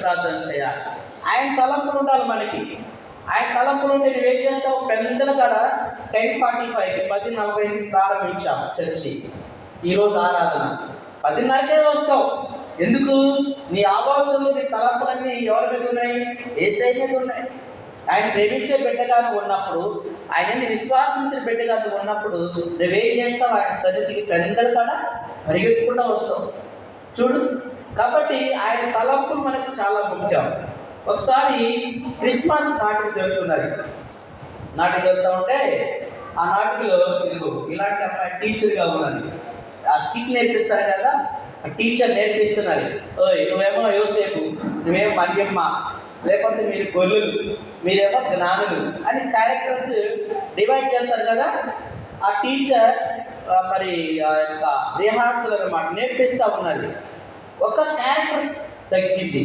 ప్రార్థన చేయాలి. ఆయన తలంపులు ఉండాలి మనకి. ఆయన తలంపులు ఉంటే నువ్వేం చేస్తావు? పెద్దల కాడ 10:45 10:40 ప్రారంభించాం చర్చి. ఈరోజు ఆరాధన 10:30కే వస్తావు. ఎందుకు? నీ ఆలోచనలు, నీ తలంపులన్నీ ఎవరి మీద ఉన్నాయి? యేసయ్య మీద ఉన్నాయి. ఆయన ప్రేమించే బిడ్డగాను ఉన్నప్పుడు, ఆయనని విశ్వాసించిన బిడ్డగాను ఉన్నప్పుడు నువ్వేం చేస్తావు? ఆయన సన్నిధికి పెద్దల కాడ పరిగెత్తుకుంటూ వస్తావు. చూడు, కాబట్టి ఆయన తలంపులు మనకి చాలా ముఖ్యం. ఒకసారి క్రిస్మస్ నాటిక జరుగుతున్నది. నాటిక జరుగుతూ ఉంటే ఆ నాటికలో ఇదిగో ఇలాంటి అమ్మాయి టీచర్గా ఉన్నది. ఆ స్కిట్ నేర్పిస్తారు కదా, ఆ టీచర్ నేర్పిస్తున్నది. ఓయ్ నువ్వేమో యోసేపు, నువ్వేమో మరియమ్మ, లేకపోతే మీరు గొల్లులు, మీరేమో జ్ఞానులు అని క్యారెక్టర్స్ డివైడ్ చేస్తారు కదా. ఆ టీచర్ మరి ఆ యొక్క రిహార్సల్ అన్నమాట నేర్పిస్తూ ఉన్నది. ఒక క్యారెక్టర్ తగ్గింది.